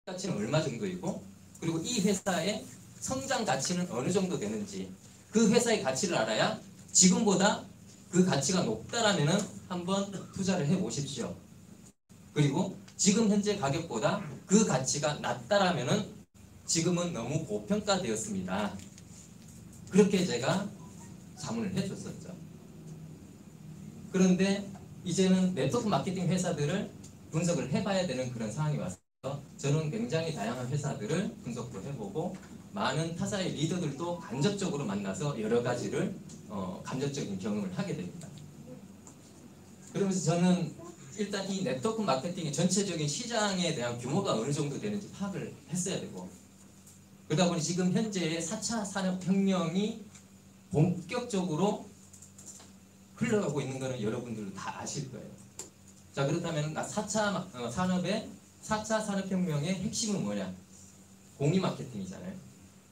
가치는 얼마 정도이고, 그리고 이 회사의 성장 가치는 어느 정도 되는지, 그 회사의 가치를 알아야 지금보다 그 가치가 높다라면은 한번 투자를 해 보십시오. 그리고 지금 현재 가격보다 그 가치가 낮다라면은 지금은 너무 고평가되었습니다. 그렇게 제가 자문을 해줬었죠. 그런데 이제는 네트워크 마케팅 회사들을 분석을 해봐야 되는 그런 상황이 와서 저는 굉장히 다양한 회사들을 분석도 해보고 많은 타사의 리더들도 간접적으로 만나서 여러 가지를 간접적인 경험을 하게 됩니다. 그러면서 저는 일단 이 네트워크 마케팅의 전체적인 시장에 대한 규모가 어느 정도 되는지 파악을 했어야 되고, 그러다 보니 지금 현재의 4차 산업혁명이 본격적으로 흘러가고 있는 것은 여러분들도 다 아실 거예요. 자, 그렇다면 4차 산업혁명의 핵심은 뭐냐? 공유 마케팅이잖아요.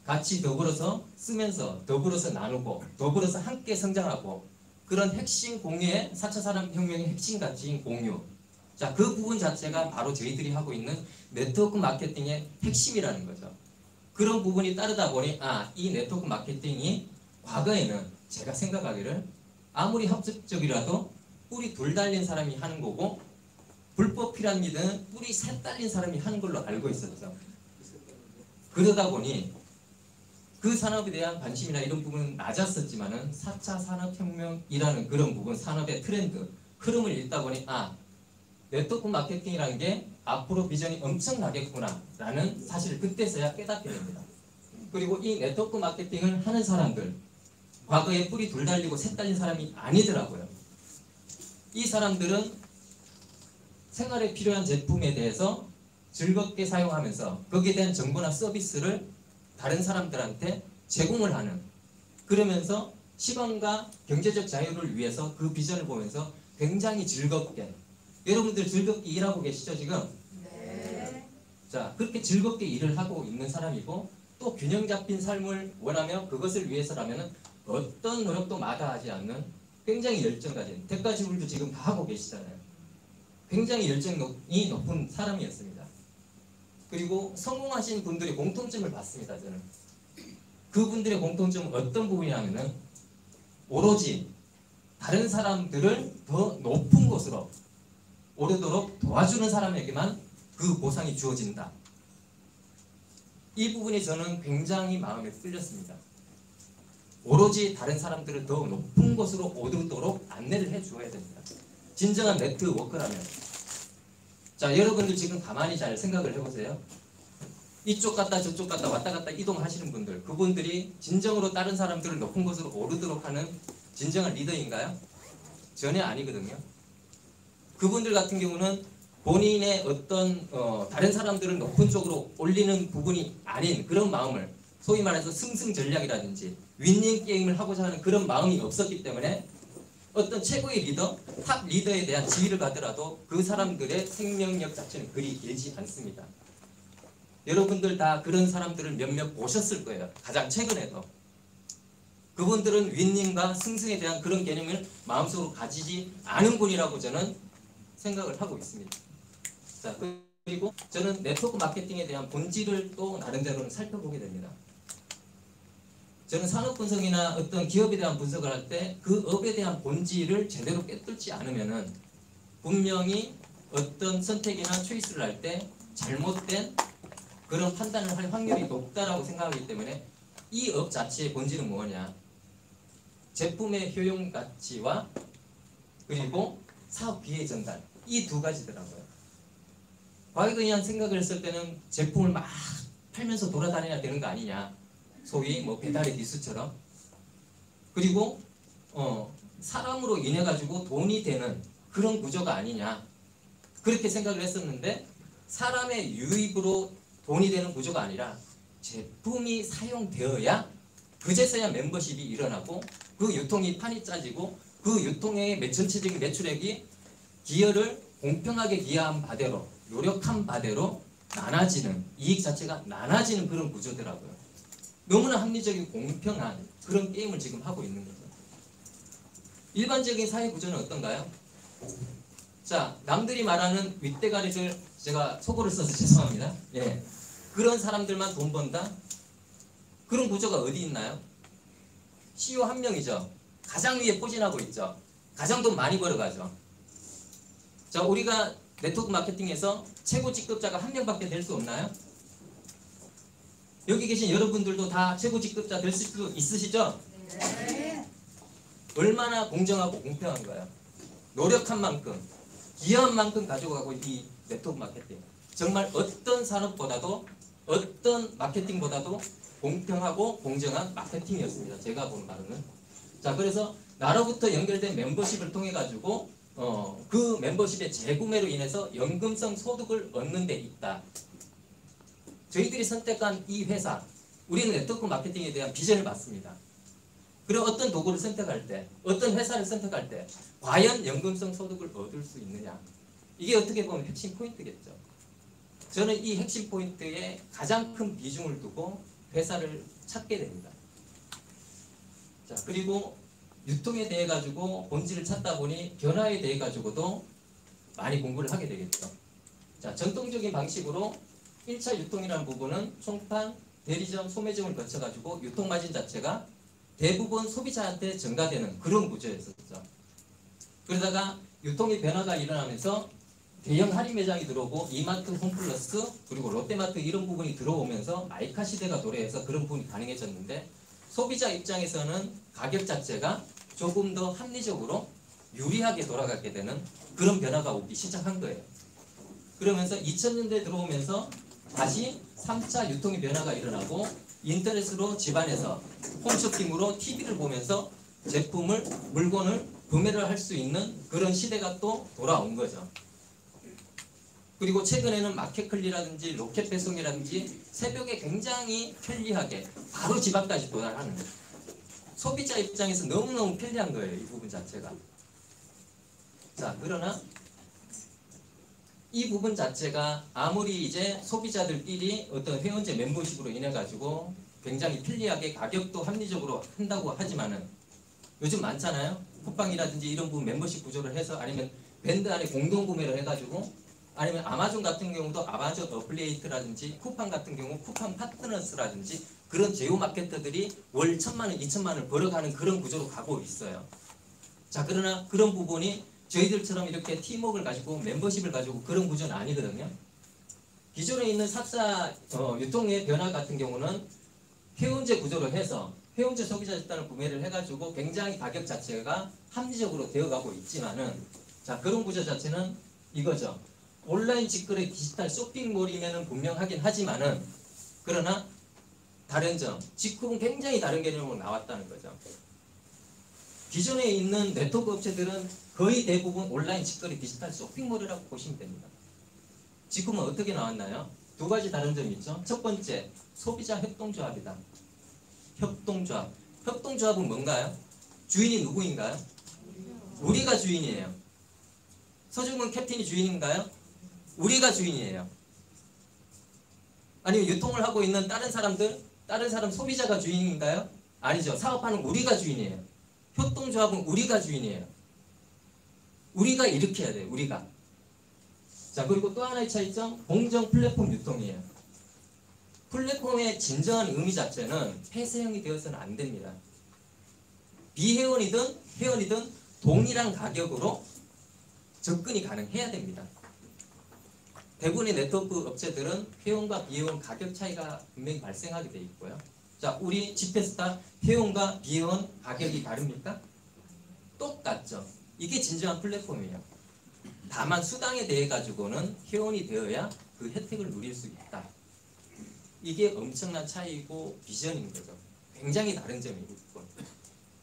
같이 더불어서 쓰면서 더불어서 나누고 더불어서 함께 성장하고, 그런 핵심 공유의 4차 산업혁명의 핵심 가치인 공유. 자, 그 부분 자체가 바로 저희들이 하고 있는 네트워크 마케팅의 핵심이라는 거죠. 그런 부분이 따르다 보니 이 네트워크 마케팅이 과거에는 제가 생각하기를 아무리 합법적이라도 뿔이 둘 달린 사람이 하는 거고, 불법 피라미드는 뿔이 셋 달린 사람이 하는 걸로 알고 있었죠. 그러다 보니 그 산업에 대한 관심이나 이런 부분은 낮았었지만은 4차 산업혁명이라는 그런 부분, 산업의 트렌드, 흐름을 읽다 보니 네트워크 마케팅이라는 게 앞으로 비전이 엄청나겠구나 라는 사실을 그때서야 깨닫게 됩니다. 그리고 이 네트워크 마케팅을 하는 사람들, 과거에 뿔이 둘 달리고 셋 달린 사람이 아니더라고요. 이 사람들은 생활에 필요한 제품에 대해서 즐겁게 사용하면서 거기에 대한 정보나 서비스를 다른 사람들한테 제공을 하는, 그러면서 시간과 경제적 자유를 위해서 그 비전을 보면서 굉장히 즐겁게, 여러분들 즐겁게 일하고 계시죠 지금? 네. 자, 그렇게 즐겁게 일을 하고 있는 사람이고, 또 균형 잡힌 삶을 원하며 그것을 위해서라면 어떤 노력도 마다하지 않는 굉장히 열정 가진, 대가 지불도 지금 다 하고 계시잖아요. 굉장히 열정이 높은 사람이었습니다. 그리고 성공하신 분들의 공통점을 봤습니다. 저는 그분들의 공통점은 어떤 부분이냐면은 오로지 다른 사람들을 더 높은 곳으로 오르도록 도와주는 사람에게만 그 보상이 주어진다. 이 부분이 저는 굉장히 마음에 끌렸습니다. 오로지 다른 사람들을 더 높은 곳으로 오르도록 안내를 해주어야 됩니다. 진정한 네트워커라면. 자, 여러분들 지금 가만히 잘 생각을 해보세요. 이쪽 갔다 저쪽 갔다 왔다 갔다 이동하시는 분들, 그분들이 진정으로 다른 사람들을 높은 곳으로 오르도록 하는 진정한 리더인가요? 전혀 아니거든요. 그분들 같은 경우는 본인의 어떤 다른 사람들을 높은 쪽으로 올리는 부분이 아닌 그런 마음을, 소위 말해서 승승 전략이라든지 윈닝 게임을 하고자 하는 그런 마음이 없었기 때문에 어떤 최고의 리더, 탑 리더에 대한 지위를 가더라도 그 사람들의 생명력 자체는 그리 길지 않습니다. 여러분들 다 그런 사람들을 몇몇 보셨을 거예요. 가장 최근에도. 그분들은 윈닝과 승승에 대한 그런 개념을 마음속으로 가지지 않은 분이라고 저는 생각을 하고 있습니다. 자, 그리고 저는 네트워크 마케팅에 대한 본질을 또 나름대로는 살펴보게 됩니다. 저는 산업 분석이나 어떤 기업에 대한 분석을 할 때 그 업에 대한 본질을 제대로 깨뚫지 않으면은 분명히 어떤 선택이나 초이스를 할 때 잘못된 그런 판단을 할 확률이 높다라고 생각하기 때문에 이 업 자체의 본질은 뭐냐? 제품의 효용 가치와 그리고 사업 비의 전달, 이 두 가지더라고요. 과거에 대한 생각을 했을 때는 제품을 막 팔면서 돌아다녀야 되는 거 아니냐, 소위 뭐 배달의 기수처럼. 그리고 사람으로 인해 가지고 돈이 되는 그런 구조가 아니냐, 그렇게 생각을 했었는데, 사람의 유입으로 돈이 되는 구조가 아니라 제품이 사용되어야 그제서야 멤버십이 일어나고 그 유통이 판이 짜지고 그 유통의 전체적인 매출액이 기여를 공평하게 기여한 바대로, 노력한 바대로 나눠지는, 이익 자체가 나눠지는 그런 구조더라고요. 너무나 합리적이고 공평한 그런 게임을 지금 하고 있는 거죠. 일반적인 사회 구조는 어떤가요? 자, 남들이 말하는 윗대가리들 제가 속어를 써서 죄송합니다. 예. 그런 사람들만 돈 번다? 그런 구조가 어디 있나요? CEO 한 명이죠. 가장 위에 포진하고 있죠. 가장 돈 많이 벌어가죠. 자, 우리가 네트워크 마케팅에서 최고 직급자가 한 명밖에 될 수 없나요? 여기 계신 여러분들도 다 최고 직급자 될 수 있으시죠? 네. 얼마나 공정하고 공평한가요? 노력한 만큼, 기여한 만큼 가지고 가고 이 네트워크 마케팅. 정말 어떤 산업보다도, 어떤 마케팅보다도 공평하고 공정한 마케팅이었습니다. 제가 본 바로는. 자, 그래서 나로부터 연결된 멤버십을 통해 가지고 그 멤버십의 재구매로 인해서 연금성 소득을 얻는 데 있다. 저희들이 선택한 이 회사, 우리는 네트워크 마케팅에 대한 비전을 받습니다. 그리고 어떤 도구를 선택할 때, 어떤 회사를 선택할 때 과연 연금성 소득을 얻을 수 있느냐, 이게 어떻게 보면 핵심 포인트겠죠. 저는 이 핵심 포인트에 가장 큰 비중을 두고 회사를 찾게 됩니다. 자, 그리고 유통에 대해 가지고 본질을 찾다 보니 변화에 대해 가지고도 많이 공부를 하게 되겠죠. 자, 전통적인 방식으로 1차 유통이라는 부분은 총판, 대리점, 소매점을 거쳐 가지고 유통 마진 자체가 대부분 소비자한테 전가되는 그런 구조였었죠. 그러다가 유통의 변화가 일어나면서 대형 할인 매장이 들어오고 이마트, 홈플러스, 그리고 롯데마트 이런 부분이 들어오면서 마이카 시대가 도래해서 그런 부분이 가능해졌는데, 소비자 입장에서는 가격 자체가 조금 더 합리적으로 유리하게 돌아가게 되는 그런 변화가 오기 시작한 거예요. 그러면서 2000년대 들어오면서 다시 3차 유통의 변화가 일어나고 인터넷으로 집안에서 홈쇼핑으로 TV를 보면서 제품을, 물건을 구매를 할 수 있는 그런 시대가 또 돌아온 거죠. 그리고 최근에는 마켓클리라든지 로켓 배송이라든지 새벽에 굉장히 편리하게 바로 집 앞까지 도달하는 거예요. 소비자 입장에서 너무너무 편리한 거예요, 이 부분 자체가. 자, 그러나 이 부분 자체가 아무리 이제 소비자들끼리 어떤 회원제 멤버십으로 인해 가지고 굉장히 편리하게 가격도 합리적으로 한다고 하지만은, 요즘 많잖아요. 쿠팡이라든지 이런 부분 멤버십 구조를 해서, 아니면 밴드 안에 공동 구매를 해가지고, 아니면 아마존 같은 경우도 아마존 어플리에이트라든지, 쿠팡 같은 경우 쿠팡 파트너스라든지 그런 제휴 마케터들이 월 1000만 원, 2000만 원을 벌어가는 그런 구조로 가고 있어요. 자, 그러나 그런 부분이 저희들처럼 이렇게 팀워크를 가지고 멤버십을 가지고 그런 구조는 아니거든요. 기존에 있는 4차 유통의 변화 같은 경우는 회원제 구조로 해서 회원제 소비자 집단을 구매를 해가지고 굉장히 가격 자체가 합리적으로 되어가고 있지만은, 자, 그런 구조 자체는 이거죠. 온라인 직거래 디지털 쇼핑몰이면은 분명하긴 하지만은, 그러나 다른 점, 직구는 굉장히 다른 개념으로 나왔다는 거죠. 기존에 있는 네트워크 업체들은 거의 대부분 온라인 직거래 디지털 쇼핑몰이라고 보시면 됩니다. 직구는 어떻게 나왔나요? 두 가지 다른 점이 있죠. 첫 번째, 소비자 협동조합이다. 협동조합. 협동조합은 뭔가요? 주인이 누구인가요? 우리가 주인이에요. 서정근 캡틴이 주인인가요? 우리가 주인이에요. 아니면 유통을 하고 있는 다른 사람들, 다른 사람 소비자가 주인인가요? 아니죠. 사업하는 우리가 주인이에요. 협동조합은 우리가 주인이에요. 우리가 이렇게 해야 돼요. 우리가. 자, 그리고 또 하나의 차이점, 공정 플랫폼 유통이에요. 플랫폼의 진정한 의미 자체는 폐쇄형이 되어서는 안 됩니다. 비회원이든 회원이든 동일한 가격으로 접근이 가능해야 됩니다. 대부분의 네트워크 업체들은 회원과 비회원 가격 차이가 분명히 발생하게 돼 있고요. 자, 우리 지페스타 회원과 비회원 가격이 다릅니까? 똑같죠. 이게 진정한 플랫폼이에요. 다만 수당에 대해 가지고는 회원이 되어야 그 혜택을 누릴 수 있다. 이게 엄청난 차이고 비전인 거죠. 굉장히 다른 점이 있고.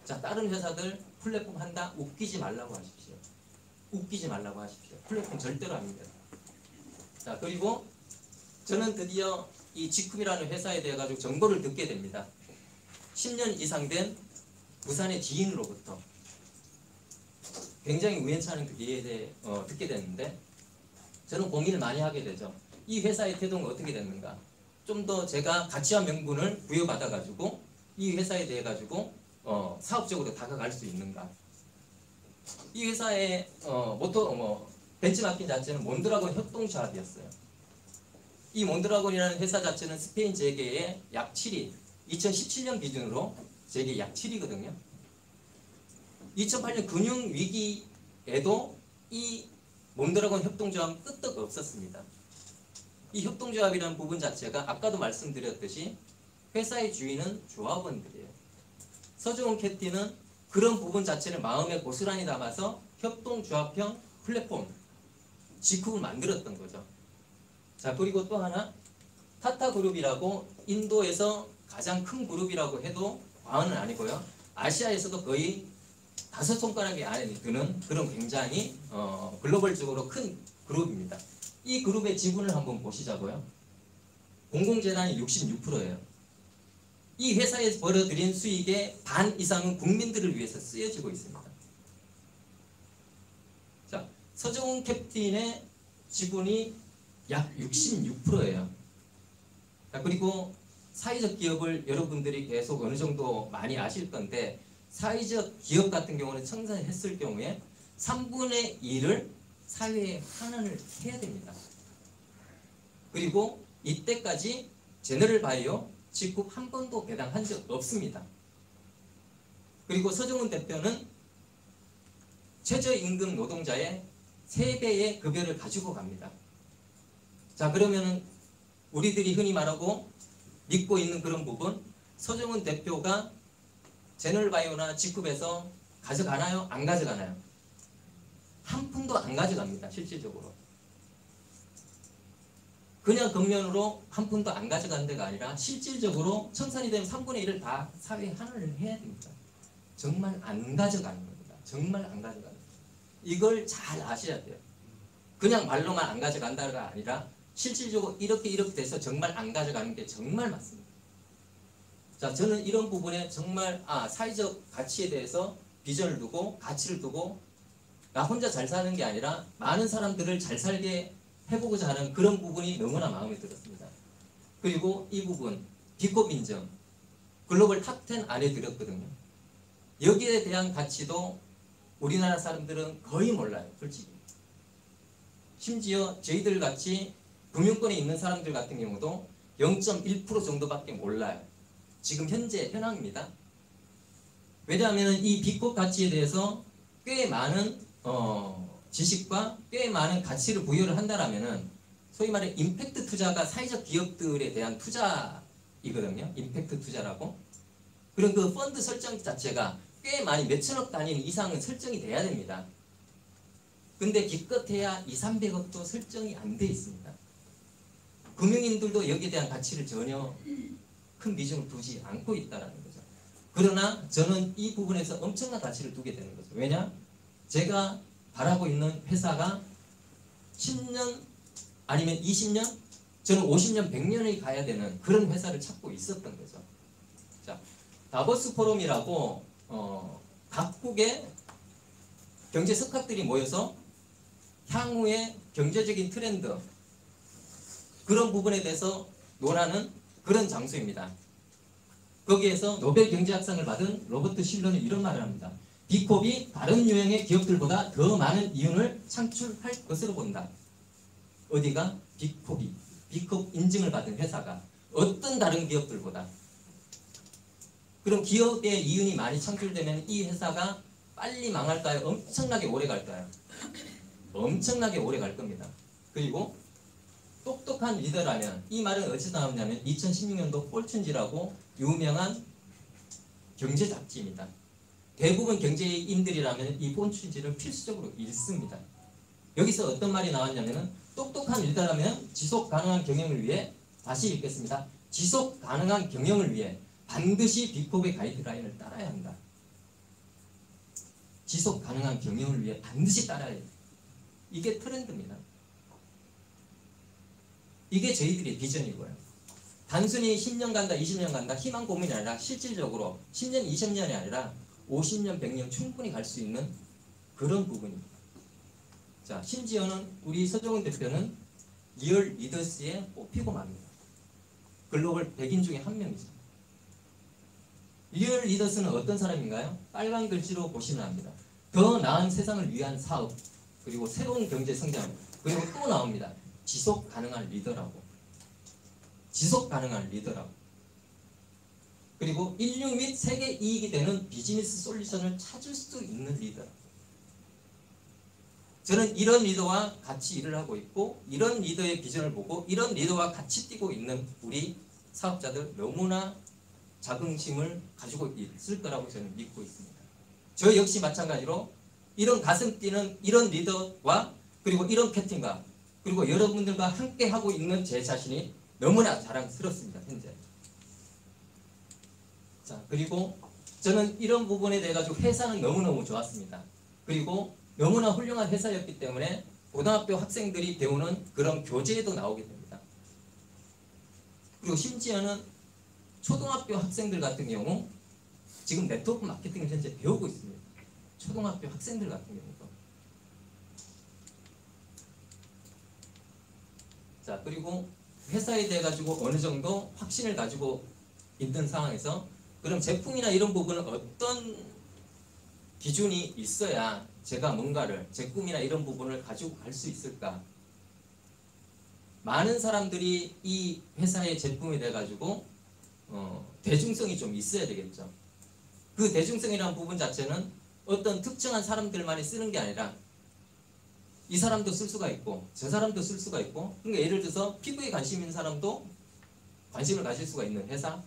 자, 다른 회사들 플랫폼 한다? 웃기지 말라고 하십시오. 웃기지 말라고 하십시오. 플랫폼 절대로 아닙니다. 자, 그리고 저는 드디어 이 지쿰이라는 회사에 대해 가지고 정보를 듣게 됩니다. 10년 이상 된 부산의 지인으로부터 굉장히 우연찮은 그 기회에 대해 듣게 됐는데, 저는 고민을 많이 하게 되죠. 이 회사의 태도는 어떻게 됐는가? 좀 더 제가 가치와 명분을 부여받아 가지고 이 회사에 대해 가지고 사업적으로 다가갈 수 있는가? 이 회사의 벤치마킹 자체는 몬드라곤 협동조합이었어요. 이 몬드라곤이라는 회사 자체는 스페인 재계의 약 7위, 2017년 기준으로 재계 약 7위거든요. 2008년 금융위기에도 이 몬드라곤 협동조합은 끄떡 없었습니다. 이 협동조합이라는 부분 자체가 아까도 말씀드렸듯이 회사의 주인은 조합원들이에요. 서정훈 캡틴은 그런 부분 자체를 마음에 고스란히 담아서 협동조합형 플랫폼 지쿡을 만들었던 거죠. 자, 그리고 또 하나 타타그룹이라고 인도에서 가장 큰 그룹이라고 해도 과언은 아니고요. 아시아에서도 거의 5손가락이 안에 드는 그런 굉장히 글로벌적으로 큰 그룹입니다. 이 그룹의 지분을 한번 보시자고요. 공공재단이 66%예요. 이 회사에 벌어들인 수익의 반 이상은 국민들을 위해서 쓰여지고 있습니다. 자, 서정훈 캡틴의 지분이 약 66%예요. 자, 그리고 사회적 기업을 여러분들이 계속 어느 정도 많이 아실 건데 사회적 기업 같은 경우는 청산했을 경우에 3분의 1을 사회에 환원을 해야 됩니다. 그리고 이때까지 제너럴바이오 직급 한 번도 배당한 적 없습니다. 그리고 서정훈 대표는 최저임금 노동자의 3배의 급여를 가지고 갑니다. 자, 그러면은 우리들이 흔히 말하고 믿고 있는 그런 부분, 서정훈 대표가 제너럴바이오나 직급에서 가져가나요? 안 가져가나요? 한 푼도 안 가져갑니다. 실질적으로. 그냥 겉면으로 한 푼도 안 가져가는 데가 아니라 실질적으로 청산이 되면 3분의 1을 다 사회에 환원을 해야 됩니다. 정말 안 가져가는 겁니다. 정말 안 가져가는 겁니다. 이걸 잘 아셔야 돼요. 그냥 말로만 안 가져간다가 아니라 실질적으로 이렇게 돼서 정말 안 가져가는 게 정말 맞습니다. 자, 저는 이런 부분에 정말 사회적 가치에 대해서 비전을 두고 가치를 두고 나 혼자 잘 사는 게 아니라 많은 사람들을 잘 살게 해보고자 하는 그런 부분이 너무나 마음에 들었습니다. 그리고 이 부분 비컵 인정 글로벌 탑10 안에 들었거든요. 여기에 대한 가치도 우리나라 사람들은 거의 몰라요. 솔직히. 심지어 저희들 같이 금융권에 있는 사람들 같은 경우도 0.1% 정도밖에 몰라요. 지금 현재 현황입니다. 왜냐하면 이 비컵 가치에 대해서 꽤 많은 지식과 꽤 많은 가치를 부여를 한다라면은 소위 말해 임팩트 투자가 사회적 기업들에 대한 투자이거든요. 임팩트 투자라고. 그런 그 펀드 설정 자체가 꽤 많이 몇천억 단위 이상은 설정이 돼야 됩니다. 근데 기껏해야 200~300억도 설정이 안 돼 있습니다. 금융인들도 여기에 대한 가치를 전혀 큰 비중을 두지 않고 있다는 거죠. 그러나 저는 이 부분에서 엄청난 가치를 두게 되는 거죠. 왜냐? 제가 바라고 있는 회사가 10년 아니면 20년, 저는 50년, 100년이 가야 되는 그런 회사를 찾고 있었던 거죠. 자, 다보스 포럼이라고 각국의 경제 석학들이 모여서 향후의 경제적인 트렌드 그런 부분에 대해서 논하는 그런 장소입니다. 거기에서 노벨 경제학상을 받은 로버트 실러는 이런 말을 합니다. 비컵이 다른 유형의 기업들보다 더 많은 이윤을 창출할 것으로 본다. 어디가? 비컵이. 비컵 인증을 받은 회사가 어떤 다른 기업들보다. 그럼 기업의 이윤이 많이 창출되면 이 회사가 빨리 망할까요? 엄청나게 오래 갈까요? 엄청나게 오래 갈 겁니다. 그리고 똑똑한 리더라면 이 말은 어디서 나오냐면 2016년도 폴춘지라고 유명한 경제 잡지입니다. 대부분 경제인들이라면 이 폴춘지를 필수적으로 읽습니다. 여기서 어떤 말이 나왔냐면 똑똑한 리더라면 지속 가능한 경영을 위해 다시 읽겠습니다. 지속 가능한 경영을 위해 반드시 비컵의 가이드라인을 따라야 한다. 지속 가능한 경영을 위해 반드시 따라야 해요. 이게 트렌드입니다. 이게 저희들의 비전이고요. 단순히 10년 간다, 20년 간다, 희망 고민이 아니라 실질적으로 10년, 20년이 아니라 50년, 100년 충분히 갈 수 있는 그런 부분입니다. 자, 심지어는 우리 서정훈 대표는 리얼 리더스에 뽑히고 맙니다. 글로벌 100인 중에 한 명이죠. 리얼 리더스는 어떤 사람인가요? 빨간 글씨로 보시면 압니다. 더 나은 세상을 위한 사업, 그리고 새로운 경제 성장, 그리고 또 나옵니다. 지속 가능한 리더라고. 지속 가능한 리더라고. 그리고 인류 및 세계 이익이 되는 비즈니스 솔루션을 찾을 수 있는 리더. 저는 이런 리더와 같이 일을 하고 있고, 이런 리더의 비전을 보고 이런 리더와 같이 뛰고 있는 우리 사업자들 너무나 자긍심을 가지고 있을 거라고 저는 믿고 있습니다. 저 역시 마찬가지로 이런 가슴 뛰는 이런 리더와 그리고 이런 캡틴과 그리고 여러분들과 함께 하고 있는 제 자신이 너무나 자랑스럽습니다. 현재. 자, 그리고 저는 이런 부분에 대해 가지고 회사는 너무너무 좋았습니다. 그리고 너무나 훌륭한 회사였기 때문에 고등학교 학생들이 배우는 그런 교재에도 나오게 됩니다. 그리고 심지어는 초등학교 학생들 같은 경우 지금 네트워크 마케팅을 현재 배우고 있습니다. 초등학교 학생들 같은 경우도. 자, 그리고 회사에 대해 가지고 어느 정도 확신을 가지고 있는 상황에서 그럼 제품이나 이런 부분은 어떤 기준이 있어야 제가 뭔가를 제 꿈이나 이런 부분을 가지고 갈 수 있을까? 많은 사람들이 이 회사의 제품에 대해 가지고 대중성이 좀 있어야 되겠죠. 그 대중성이라는 부분 자체는 어떤 특정한 사람들만이 쓰는 게 아니라 이 사람도 쓸 수가 있고 저 사람도 쓸 수가 있고, 그러니까 예를 들어서 피부에 관심 있는 사람도 관심을 가질 수가 있는 회사,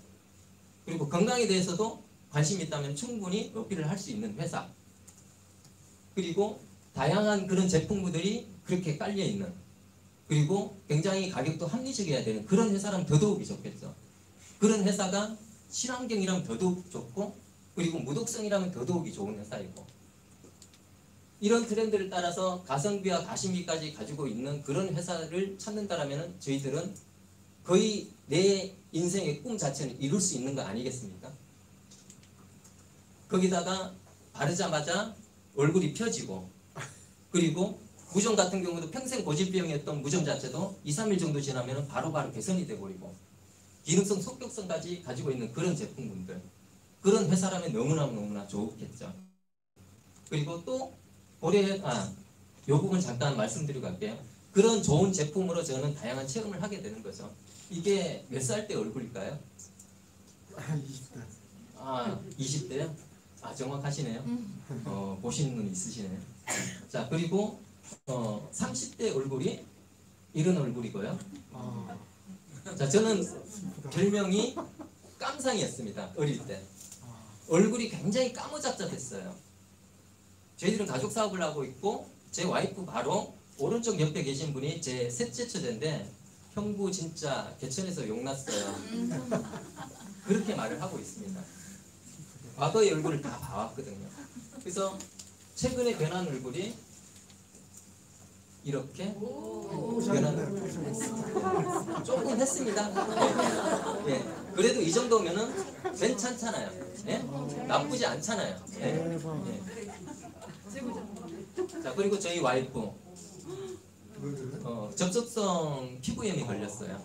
그리고 건강에 대해서도 관심이 있다면 충분히 어필을 할 수 있는 회사, 그리고 다양한 그런 제품들이 그렇게 깔려있는, 그리고 굉장히 가격도 합리적이어야 되는 그런 회사라면 더더욱이 좋겠죠. 그런 회사가 친환경이라면 더더욱 좋고, 그리고 무독성이라면 더더욱이 좋은 회사이고, 이런 트렌드를 따라서 가성비와 가심비까지 가지고 있는 그런 회사를 찾는다라면 저희들은 거의 내 인생의 꿈 자체는 이룰 수 있는 거 아니겠습니까? 거기다가 바르자마자 얼굴이 펴지고, 그리고 무좀 같은 경우도 평생 고질병이었던 무좀 자체도 2, 3일 정도 지나면 바로바로 개선이 돼버리고, 기능성, 속격성까지 가지고 있는 그런 제품군들, 그런 회사라면 너무나 좋겠죠. 그리고 또 요 부분 잠깐 말씀드리고 갈게요. 그런 좋은 제품으로 저는 다양한 체험을 하게 되는 거죠. 이게 몇 살 때 얼굴일까요? 20대. 아, 20대요? 아, 정확하시네요. 보시는 눈이 있으시네요. 자, 그리고 30대 얼굴이 이런 얼굴이고요. 자, 저는 별명이 깜상이었습니다. 어릴 때. 얼굴이 굉장히 까무잡잡했어요. 저희들은 가족 사업을 하고 있고, 제 와이프 바로 오른쪽 옆에 계신 분이 제 셋째 처제인데, 형부 진짜 개천에서 용났어요. 그렇게 말을 하고 있습니다. 과거의 얼굴을 다 봐왔거든요. 그래서 최근에 변한 얼굴이 이렇게 변한, 조금 했습니다. 예. 그래도 이 정도면은 괜찮잖아요. 예? 나쁘지 않잖아요. 예. 예. 자, 그리고 저희 와이프 접촉성 피부염이 걸렸어요.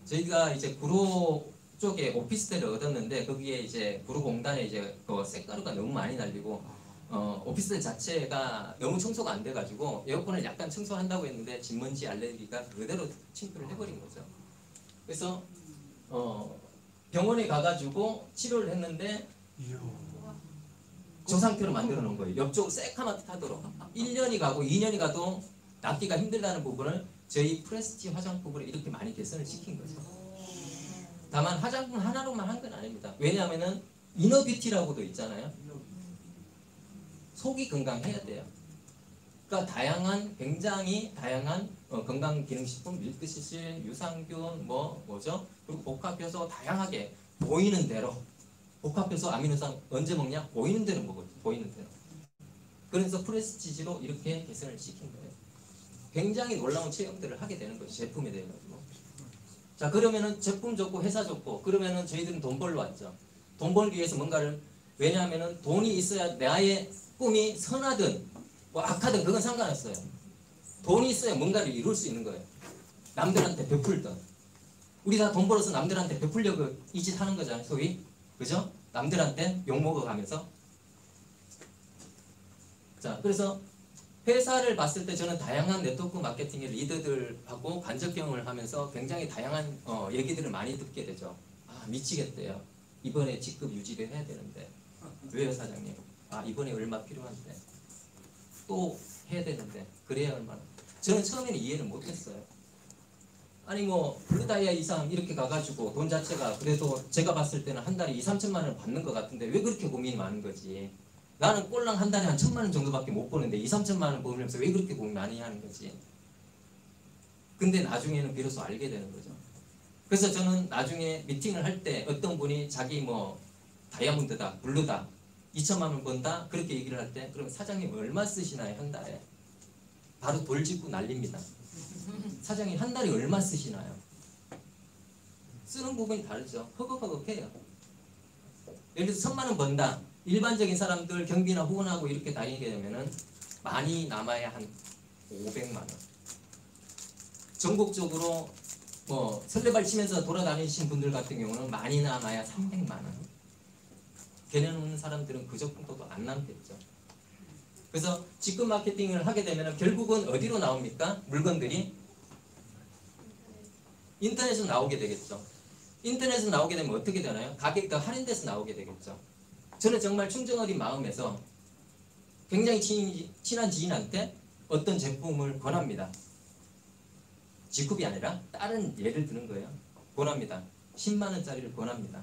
저희가 이제 구로 쪽에 오피스텔을 얻었는데, 거기에 이제 구로공단에 이제 그 쇳가루가 너무 많이 날리고 오피스텔 자체가 너무 청소가 안 돼가지고 에어컨을 약간 청소한다고 했는데 진먼지 알레르기가 그대로 침투를 해버린 거죠. 그래서 병원에 가가지고 치료를 했는데 저 상태로 만들어 놓은 거예요. 옆쪽 새카맣게 타도록 1년이 가고 2년이 가도 낫기가 힘들다는 부분을 저희 프레스티 화장품으로 이렇게 많이 개선을 시킨 거죠. 다만 화장품 하나로만 한 건 아닙니다. 왜냐하면은 이너뷰티라고도 있잖아요. 속이 건강해야 돼요. 그러니까 굉장히 다양한 건강기능식품, 밀크시슬, 유산균, 뭐죠? 그리고 복합효소 다양하게 보이는 대로, 복합효소 아미노산 언제 먹냐? 보이는 대로 먹어요. 보이는 대로. 그래서 프레스티지로 이렇게 개선을 시킨 거예요. 굉장히 놀라운 체험들을 하게 되는 거죠. 제품에 대해 가지고. 자, 그러면은 제품 좋고 회사 좋고, 그러면은 저희들은 돈 벌러 왔죠. 돈 벌기 위해서 뭔가를, 왜냐하면은 돈이 있어야 나의 꿈이 선하든 뭐 악하든 그건 상관없어요. 돈이 있어야 뭔가를 이룰 수 있는 거예요. 남들한테 베풀던. 우리 다 돈 벌어서 남들한테 베풀려고 이 짓 하는 거잖아요. 소위. 그죠? 남들한테 욕먹어 가면서. 자, 그래서 회사를 봤을 때 저는 다양한 네트워크 마케팅의 리더들하고 간접 경험을 하면서 굉장히 다양한 얘기들을 많이 듣게 되죠. 아, 미치겠대요. 이번에 직급 유지를 해야 되는데. 왜요, 사장님? 아, 이번에 얼마 필요한데. 또 해야 되는데. 그래야 얼마나. 저는 처음에는 이해를 못했어요. 아니 뭐 블루다이아 이상 이렇게 가가지고 돈 자체가 그래도 제가 봤을 때는 한 달에 2, 3천만 원을 받는 것 같은데 왜 그렇게 고민이 많은 거지. 나는 꼴랑 한 달에 한 1,000만 원 정도밖에 못 버는데 2, 3천만 원 벌면서 왜 그렇게 고민 많이 하는 거지. 근데 나중에는 비로소 알게 되는 거죠. 그래서 저는 나중에 미팅을 할 때 어떤 분이 자기 뭐 다이아몬드다 블루다 2천만 원 번다 그렇게 얘기를 할 때 그럼 사장님 얼마 쓰시나요 한 달에. 바로 돌 짚고 난립니다. 사장님 한 달에 얼마 쓰시나요? 쓰는 부분이 다르죠. 허걱허걱해요. 예를 들어서 1,000만 원 번다. 일반적인 사람들 경비나 후원하고 이렇게 다니게 되면은 많이 남아야 한 500만 원. 전국적으로 뭐 설레발 치면서 돌아다니신 분들 같은 경우는 많이 남아야 300만 원. 개념 없는 사람들은 그 정도도 안 남겠죠. 그래서 직급 마케팅을 하게 되면 결국은 어디로 나옵니까? 물건들이 인터넷으로 나오게 되겠죠. 인터넷으로 나오게 되면 어떻게 되나요? 가격이 더 할인돼서 나오게 되겠죠. 저는 정말 충정 어린 마음에서 굉장히 친한 지인한테 어떤 제품을 권합니다. 직급이 아니라 다른 예를 드는 거예요. 권합니다. 10만 원짜리를 권합니다.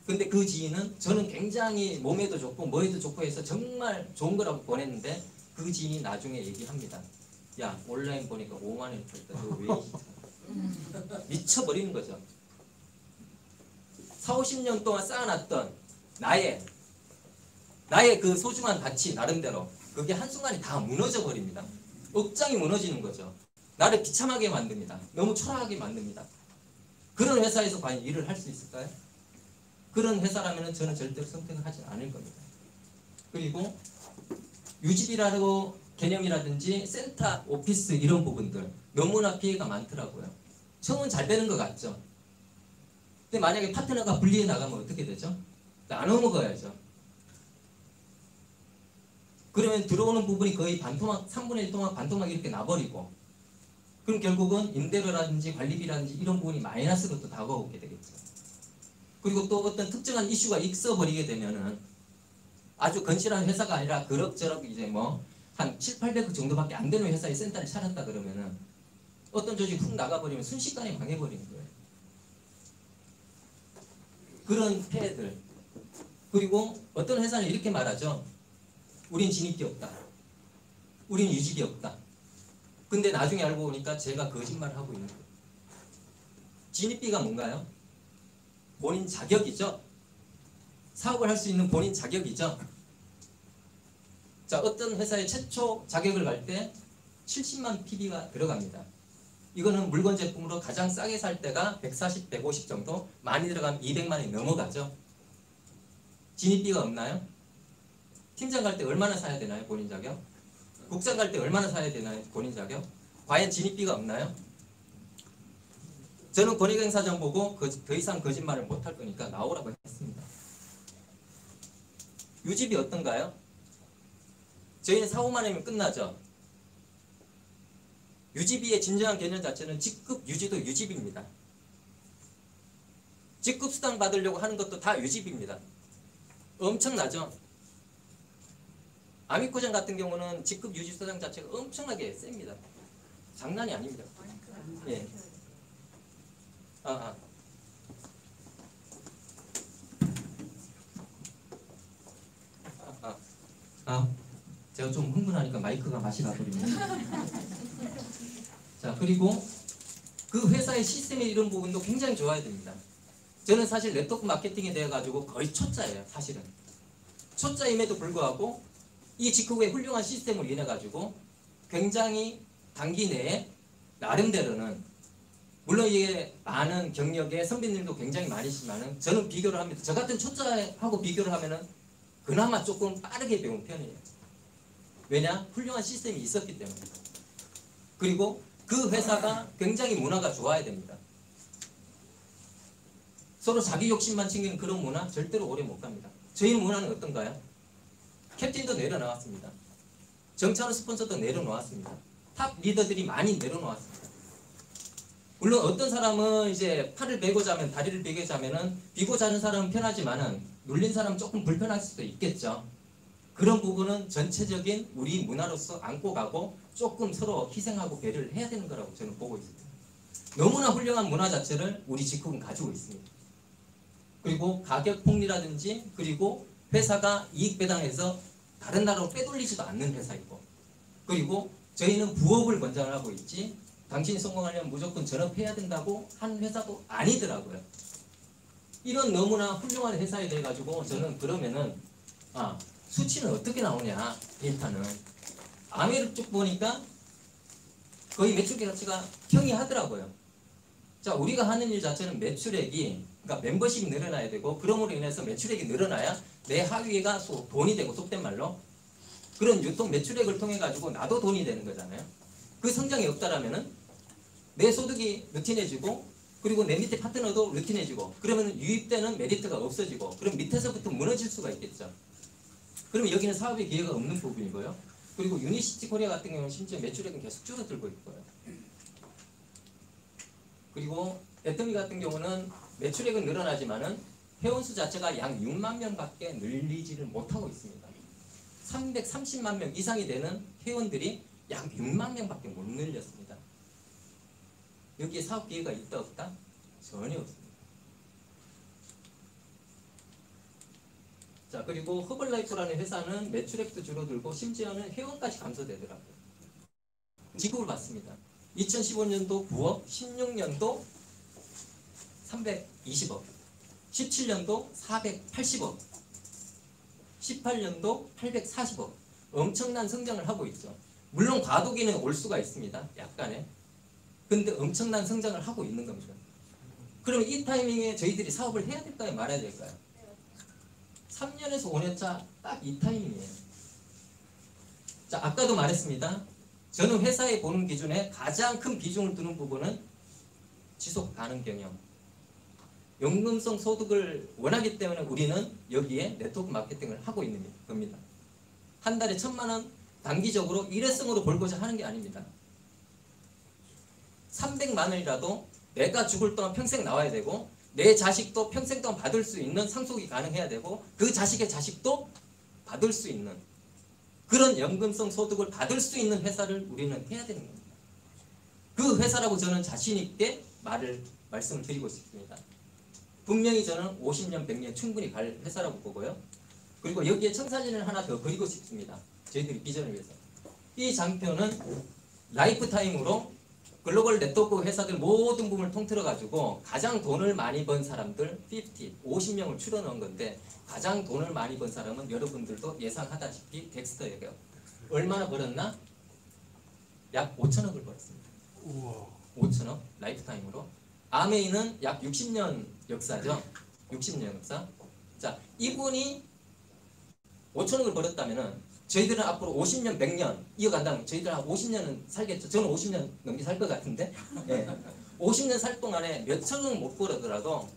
근데 그 지인은 저는 굉장히 몸에도 좋고 뭐에도 좋고 해서 정말 좋은 거라고 권했는데 그 지인이 나중에 얘기합니다. 야 온라인 보니까 5만 원이 팔다. 너 왜 미쳐버리는 거죠. 4, 50년 동안 쌓아놨던 나의 그 소중한 가치 나름대로 그게 한순간에 다 무너져 버립니다. 억장이 무너지는 거죠. 나를 비참하게 만듭니다. 너무 초라하게 만듭니다. 그런 회사에서 과연 일을 할 수 있을까요? 그런 회사라면 저는 절대로 선택을 하지 않을 겁니다. 그리고 유지비라고 개념이라든지 센터, 오피스 이런 부분들 너무나 피해가 많더라고요. 처음은 잘 되는 것 같죠. 근데 만약에 파트너가 분리해 나가면 어떻게 되죠? 나눠 먹어야죠. 그러면 들어오는 부분이 거의 반토막, 3분의 1 토막, 반토막 이렇게 나버리고 그럼 결국은 임대료라든지 관리비라든지 이런 부분이 마이너스로 또 다가오게 되겠죠. 그리고 또 어떤 특정한 이슈가 있어버리게 되면은 아주 건실한 회사가 아니라 그럭저럭 이제 뭐 한 7, 800억 정도밖에 안 되는 회사에 센터를 차렸다 그러면은 어떤 조직이 훅 나가버리면 순식간에 망해버리는 거예요. 그런 폐해들. 그리고 어떤 회사는 이렇게 말하죠. 우린 진입비 없다. 우린 유지비 없다. 근데 나중에 알고 보니까 제가 거짓말을 하고 있는 거예요. 진입비가 뭔가요? 본인 자격이죠. 사업을 할 수 있는 본인 자격이죠. 자, 어떤 회사에 최초 자격을 갈 때 70만 PB가 들어갑니다. 이거는 물건 제품으로 가장 싸게 살 때가 140, 150 정도, 많이 들어가면 200만 원이 넘어가죠. 진입비가 없나요? 팀장 갈 때 얼마나 사야 되나요? 본인 자격? 국장 갈 때 얼마나 사야 되나요? 본인 자격? 과연 진입비가 없나요? 저는 권익행사장 보고 더 이상 거짓말을 못할 거니까 나오라고 했습니다. 유지비 어떤가요? 저희는 4, 5만 원이면 끝나죠. 유지비의 진정한 개념 자체는 직급 유지도 유지비입니다. 직급 수당 받으려고 하는 것도 다 유지비입니다. 엄청나죠. 아미코장 같은 경우는 직급 유지 수당 자체가 엄청나게 셉니다. 장난이 아닙니다. 예. 제가 좀 흥분하니까 마이크가 맛이 나버립니다. 자, 그리고 그 회사의 시스템의 이런 부분도 굉장히 좋아야 됩니다. 저는 사실 네트워크 마케팅에 대해 가지고 거의 초짜예요. 사실은 초짜임에도 불구하고 이 직후의 훌륭한 시스템을 인해 가지고 굉장히 단기 내에 나름대로는 물론 이게 많은 경력의 선배님도 굉장히 많으시지만은 저는 비교를 합니다. 저 같은 초짜하고 비교를 하면은 그나마 조금 빠르게 배운 편이에요. 왜냐? 훌륭한 시스템이 있었기 때문에. 그리고 그 회사가 굉장히 문화가 좋아야 됩니다. 서로 자기 욕심만 챙기는 그런 문화 절대로 오래 못 갑니다. 저희 문화는 어떤가요? 캡틴도 내려나왔습니다. 정찬호 스폰서도 내려놓았습니다. 탑 리더들이 많이 내려놓았습니다. 물론 어떤 사람은 이제 팔을 베고 자면 다리를 베고 자면은 비고 자는 사람은 편하지만은 눌린 사람은 조금 불편할 수도 있겠죠. 그런 부분은 전체적인 우리 문화로서 안고 가고 조금 서로 희생하고 배려를 해야 되는 거라고 저는 보고 있습니다. 너무나 훌륭한 문화 자체를 우리 직국은 가지고 있습니다. 그리고 가격 폭리라든지 그리고 회사가 이익 배당해서 다른 나라로 빼돌리지도 않는 회사이고 그리고 저희는 부업을 권장을 하고 있지 당신이 성공하려면 무조건 전업해야 된다고 한 회사도 아니더라고요. 이런 너무나 훌륭한 회사에 대해 가지고 저는 그러면은 수치는 어떻게 나오냐 데이터는 아메르 쪽 보니까 거의 매출 가치가 평이하더라고요. 자 우리가 하는 일 자체는 매출액이 그러니까 멤버십이 늘어나야 되고 그럼으로 인해서 매출액이 늘어나야 내 하위가 돈이 되고 속된 말로 그런 유통 매출액을 통해 가지고 나도 돈이 되는 거잖아요. 그 성장이 없다라면은 내 소득이 루틴해지고 그리고 내 밑에 파트너도 루틴해지고 그러면 유입되는 메리트가 없어지고 그럼 밑에서부터 무너질 수가 있겠죠. 그러면 여기는 사업의 기회가 없는 부분이고요. 그리고 유니시티 코리아 같은 경우는 심지어 매출액은 계속 줄어들고 있고요. 그리고 애터미 같은 경우는 매출액은 늘어나지만은 회원수 자체가 약 6만 명밖에 늘리지를 못하고 있습니다. 330만 명 이상이 되는 회원들이 약 6만 명밖에 못 늘렸습니다. 여기에 사업 기회가 있다 없다? 전혀 없습니다. 자 그리고 허벌라이프라는 회사는 매출액도 줄어들고 심지어는 회원까지 감소되더라고요. 지급을 받습니다. 2015년도 9억, 16년도 320억, 17년도 480억, 18년도 840억 엄청난 성장을 하고 있죠. 물론 과도기는 올 수가 있습니다. 약간의. 근데 엄청난 성장을 하고 있는 겁니다. 그러면 이 타이밍에 저희들이 사업을 해야 될까요? 말아야 될까요? 3년에서 5년 차 딱 이 타이밍이에요. 자, 아까도 말했습니다. 저는 회사에 보는 기준에 가장 큰 비중을 두는 부분은 지속 가능 경영. 연금성 소득을 원하기 때문에 우리는 여기에 네트워크 마케팅을 하고 있는 겁니다. 한 달에 1,000만 원 단기적으로 일회성으로 벌고자 하는 게 아닙니다. 300만 원이라도 내가 죽을 동안 평생 나와야 되고 내 자식도 평생 동안 받을 수 있는 상속이 가능해야 되고 그 자식의 자식도 받을 수 있는 그런 연금성 소득을 받을 수 있는 회사를 우리는 해야 되는 겁니다. 그 회사라고 저는 자신 있게 말씀을 드리고 싶습니다. 분명히 저는 50년, 100년 충분히 갈 회사라고 보고요. 그리고 여기에 청사진을 하나 더 그리고 싶습니다. 저희들이 비전을 위해서. 이 장표는 라이프타임으로 글로벌 네트워크 회사들 모든 부분을 통틀어 가지고 가장 돈을 많이 번 사람들 50명을 추려 넣은 건데 가장 돈을 많이 번 사람은 여러분들도 예상하다시피 덱스터예요. 얼마나 벌었나? 약 5천억을 벌었습니다. 우와. 5천억 라이프타임으로. 아메이는 약 60년 역사죠. 60년 역사. 자, 이분이 5천억을 벌었다면은 저희들은 앞으로 50년, 100년 이어간다면 저희들 한 50년은 살겠죠. 저는 50년 넘게 살 것 같은데 네. 50년 살 동안에 몇 천억 못 벌어더라도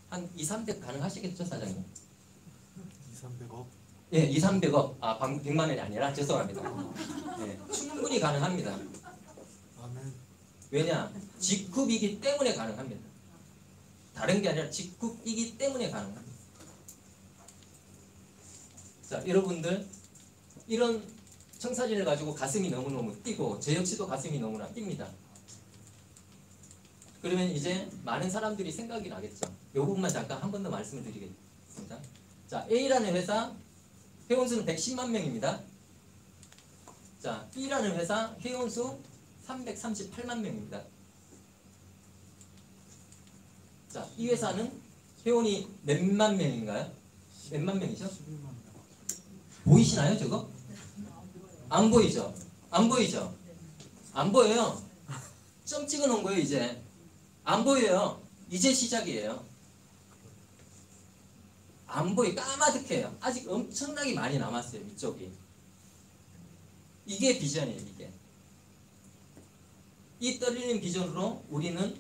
한 2, 300 가능하시겠죠, 사장님? 2, 300억? 예, 2, 300억. 아, 방금 100만 원이 아니라 죄송합니다. 네, 충분히 가능합니다. 아멘. 왜냐? 직급이기 때문에 가능합니다. 다른 게 아니라 직급이기 때문에 가능합니다. 자, 여러분들 이런 청사진을 가지고 가슴이 너무너무 뛰고 저 역시도 가슴이 너무나 뜁니다. 그러면 이제 많은 사람들이 생각이 나겠죠. 이 부분만 잠깐 한 번 더 말씀을 드리겠습니다. 자, A라는 회사 회원수는 110만 명입니다. 자, B라는 회사 회원수 338만 명입니다. 자, 이 회사는 회원이 몇만 명인가요? 몇만 명이죠? 11만 명. 보이시나요, 저거? 안 보이죠? 안 보이죠? 안 보여요. 점 찍어 놓은 거예요, 이제. 안 보여요. 이제 시작이에요. 안 보이, 까마득해요. 아직 엄청나게 많이 남았어요, 이쪽이. 이게 비전이에요, 이게. 이 떨리는 비전으로 우리는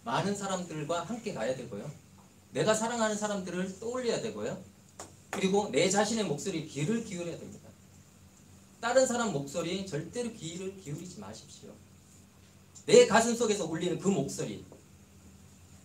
많은 사람들과 함께 가야 되고요. 내가 사랑하는 사람들을 떠올려야 되고요. 그리고 내 자신의 목소리에 귀를 기울여야 됩니다. 다른 사람 목소리에 절대로 귀를 기울이지 마십시오. 내 가슴 속에서 울리는 그 목소리,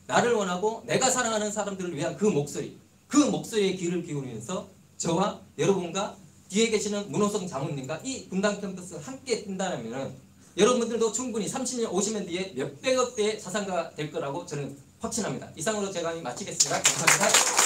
나를 원하고 내가 사랑하는 사람들을 위한 그 목소리에 귀를 기울이면서 저와 여러분과 뒤에 계시는 문호성 장모님과 이 분당 캠퍼스 함께 뛴다면 여러분들도 충분히 30년, 50년 뒤에 몇백억 대의 사상가가 될 거라고 저는 확신합니다. 이상으로 제가 마치겠습니다. 감사합니다.